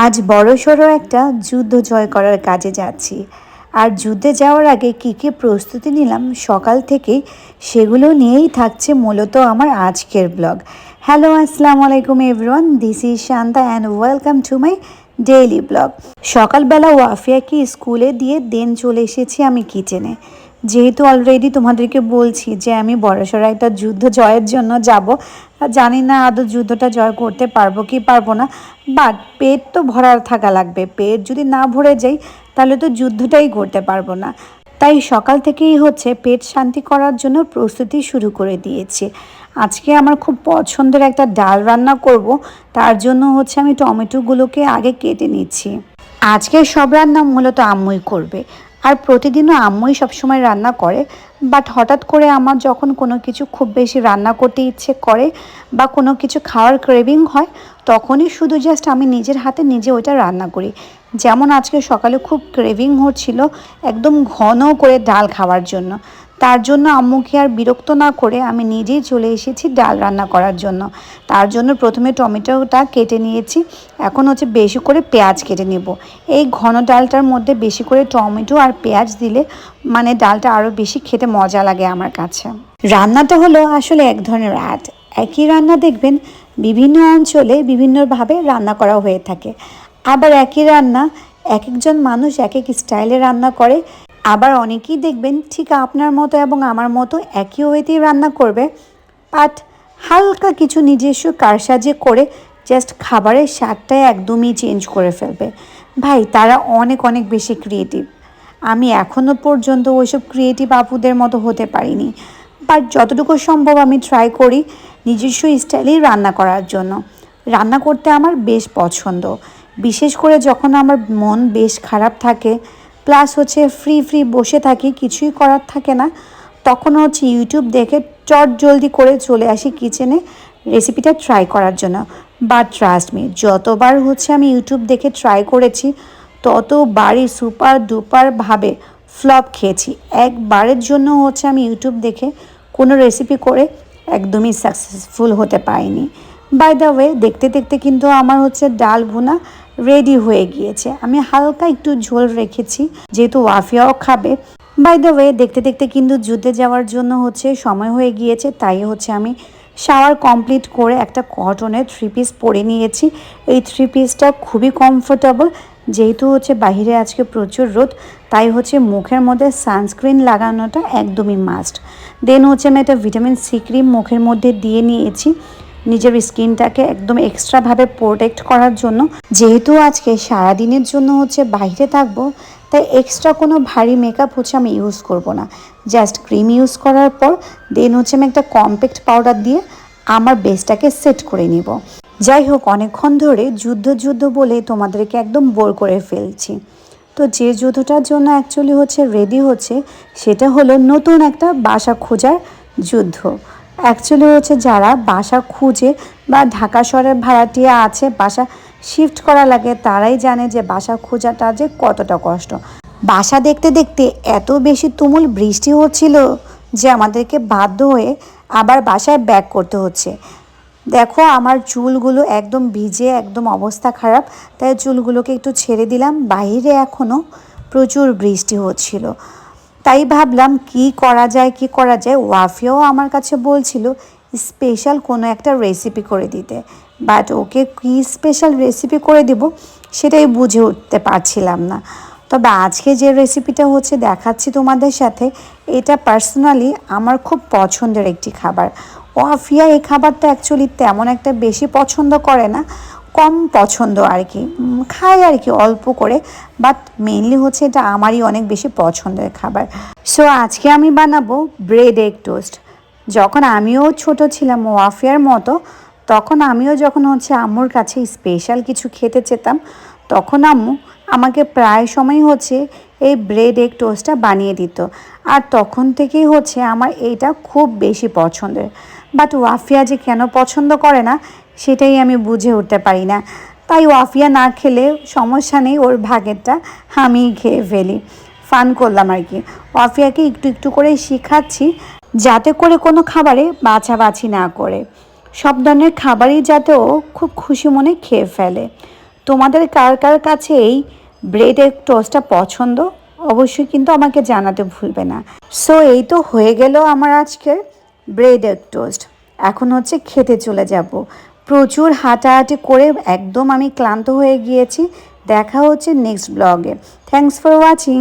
আজ বড়সড় একটা যুদ্ধ জয় করার কাজে যাচ্ছি। আর যুদ্ধে যাওয়ার আগে কী কী প্রস্তুতি নিলাম সকাল থেকেই, সেগুলো নিয়েই থাকছে মূলত আমার আজকের ব্লগ। হ্যালো, আসসালামু আলাইকুম everyone, this is Shanta and welcome to my daily blog. সকালবেলা ওয়াফিয়াকে স্কুলে দিয়ে দেন চলে এসেছি আমি কিচেনে। যেহেতু অলরেডি তোমাদেরকে বলছি যে আমি বড়সড় একটা যুদ্ধ জয়ের জন্য যাব, জানি না আদৌ যুদ্ধটা জয় করতে পারবো কি পারবো না, বাট পেট তো ভরা থাকা লাগবে। পেট যদি না ভরে যাই তাহলে তো যুদ্ধটাই করতে পারবো না। তাই সকাল থেকেই পেট শান্তি করার জন্য প্রস্তুতি শুরু করে দিয়েছি। আজকে আমার খুব পছন্দের একটা ডাল রান্না করব, তার জন্য আমি টমেটোগুলোকে আগে কেটে নিচ্ছি। আজকে সব রান্না মূলত আম্মুই করবে, আর প্রতিদিনও আম্মুই সবসময় রান্না করে। বাট হঠাৎ করে আমার যখন কোনো কিছু খুব বেশি রান্না করতে ইচ্ছে করে বা কোনো কিছু খাওয়ার ক্রেভিং হয়, তখনই শুধু জাস্ট আমি নিজের হাতে নিজে ওইটা রান্না করি। যেমন আজকে সকালে খুব ক্রেভিং হচ্ছিল একদম ঘন করে ডাল খাওয়ার জন্য। তার জন্য আম্মুকে আর বিরক্ত না করে আমি নিজেই চলে এসেছি ডাল রান্না করার জন্য। তার জন্য প্রথমে টমেটোটা কেটে নিয়েছি, এখন বেশি করে পেঁয়াজ কেটে নেব। এই ঘন ডালটার মধ্যে বেশি করে টমেটো আর পেঁয়াজ দিলে মানে ডালটা আরও বেশি খেতে মজা লাগে আমার কাছে। রান্নাটা হলো আসলে এক ধরনের আর্ট। একই রান্না দেখবেন বিভিন্ন অঞ্চলে বিভিন্নভাবে রান্না করা হয়ে থাকে। আবার একই রান্না এক একজন মানুষ এক এক স্টাইলে রান্না করে। আবার অনেকেই দেখবেন ঠিক আপনার মতো এবং আমার মতো একই ওয়েতেই রান্না করবে, বাট হালকা কিছু নিজস্ব কারসাজি করে জাস্ট খাবারের স্বাদটাই একদমই চেঞ্জ করে ফেলবে। ভাই, তারা অনেক অনেক বেশি ক্রিয়েটিভ। আমি এখনও পর্যন্ত ওইসব ক্রিয়েটিভ আপুদের মতো হতে পারিনি, বাট যতটুকু সম্ভব আমি ট্রাই করি নিজস্ব স্টাইলেই রান্না করার জন্য। রান্না করতে আমার বেশ পছন্দ, বিশেষ করে যখন আমার মন বেশ খারাপ থাকে, প্লাস ফ্রি বসে থাকি, কিছুই করার থাকে না, তখন ইউটিউব দেখে চট জলদি করে চলে আসি কিচেনে রেসিপিটা ট্রাই করার জন্য। বাট ট্রাস্ট মি, যতবার আমি ইউটিউব দেখে ট্রাই করেছি ততবারই সুপার ডুপারভাবে ফ্লপ খেয়েছি। একবারের জন্য আমি ইউটিউব দেখে কোনো রেসিপি করে একদমই সাকসেসফুল হতে পারিনি। বাই দ্য ওয়ে, দেখতে দেখতে কিন্তু আমার ডাল ভুনা রেডি হয়ে গিয়েছে। আমি হালকা একটু ঝোল রেখেছি যেহেতু ওয়াফিয়াও খাবে। বাই দ্য ওয়ে, দেখতে দেখতে কিন্তু যুদ্ধে যাওয়ার জন্য সময় হয়ে গিয়েছে। তাই আমি শাওয়ার কমপ্লিট করে একটা কটনের 3 পিস পরে নিয়েছি। এই 3 পিসটা খুবই কমফোর্টেবল, যেহেতু বাইরে আজকে প্রচুর রোদ, তাই মুখের মধ্যে সানস্ক্রিন লাগানোটা একদমই মাস্ট। দেন আমি একটা ভিটামিন সি ক্রিম মুখের মধ্যে দিয়ে নিয়েছি নিজের স্কিনটাকে একদম এক্সট্রাভাবে প্রোটেক্ট করার জন্য। যেহেতু আজকে সারাদিনের জন্য বাইরে থাকবো, তাই এক্সট্রা কোনো ভারী মেকআপ আমি ইউজ করব না। জাস্ট ক্রিম ইউজ করার পর দেন আমি একটা কম্প্যাক্ট পাউডার দিয়ে আমার বেসটাকে সেট করে নিব। যাই হোক, অনেকক্ষণ ধরে যুদ্ধ বলে তোমাদেরকে একদম বোর করে ফেলছি। তো যে যুদ্ধটার জন্য অ্যাকচুয়ালি রেডি সেটা হলো নতুন একটা বাসা খোঁজার যুদ্ধ। অ্যাকচুয়ালি যারা বাসা খুঁজে বা ঢাকা শহরের ভাড়াটিয়া আছে, বাসা শিফট করা লাগে, তারাই জানে যে বাসা খোঁজাটা যে কতটা কষ্ট। বাসা দেখতে দেখতে এত বেশি তুমুল বৃষ্টি হচ্ছিল যে আমাদেরকে বাধ্য হয়ে আবার বাসায় ব্যাক করতে হচ্ছে। দেখো, আমার চুলগুলো একদম ভিজে একদম অবস্থা খারাপ, তাই চুলগুলোকে একটু ছেড়ে দিলাম। বাইরে এখনও প্রচুর বৃষ্টি হচ্ছিল, তাই ভাবলাম কি করা যায়। ওয়াফিয়াও আমার কাছে বলছিল স্পেশাল কোনো একটা রেসিপি করে দিতে, বাট ওকে কি স্পেশাল রেসিপি করে দিব সেটাই বুঝে উঠতে পারছিলাম না। তবে আজকে যে রেসিপিটা দেখাচ্ছি তোমাদের সাথে, এটা পার্সোনালি আমার খুব পছন্দের একটি খাবার। ওয়াফিয়া এই খাবারটা অ্যাকচুয়ালি তেমন একটা বেশি পছন্দ করে না, কম পছন্দ আর কি, খায় আর কি অল্প করে, বাট মেইনলি এটা আমারই অনেক বেশি পছন্দের খাবার। সো আজকে আমি বানাবো ব্রেড এগ টোস্ট। যখন আমিও ছোট ছিলাম ওয়াফিয়ার মতো, তখন আমিও যখন আম্মুর কাছে স্পেশাল কিছু খেতে চেতাম, তখন আম্মু আমাকে প্রায় সময় এই ব্রেড এগ টোস্টটা বানিয়ে দিত। আর তখন থেকেই আমার এইটা খুব বেশি পছন্দের। বাট ওয়াফিয়া যে কেন পছন্দ করে না সেটাই আমি বুঝে উঠতে পারি না। তাই ওয়াফিয়া না খেলে সমস্যা নেই, ওর ভাগেরটা আমি খেয়ে ফেলি, ফান করলাম আর কি। ওয়াফিয়াকে একটু একটু করে শেখাচ্ছি যাতে করে কোনো খাবারে বাছাবাছি না করে, সব ধরনের খাবারই যাতে ও খুব খুশি মনে খেয়ে ফেলে। তোমাদের কার কার কাছে এই ব্রেড এগ টোস্টটা পছন্দ অবশ্যই কিন্তু আমাকে জানাতে ভুলবে না। সো এই তো হয়ে গেল আমার আজকের ব্রেড এগ টোস্ট। এখন হচ্ছে খেতে চলে যাব। প্রচুর হাঁটাহাঁটি করে একদম আমি ক্লান্ত হয়ে গিয়েছি। দেখা হচ্ছে নেক্সট ব্লগে। Thanks for watching.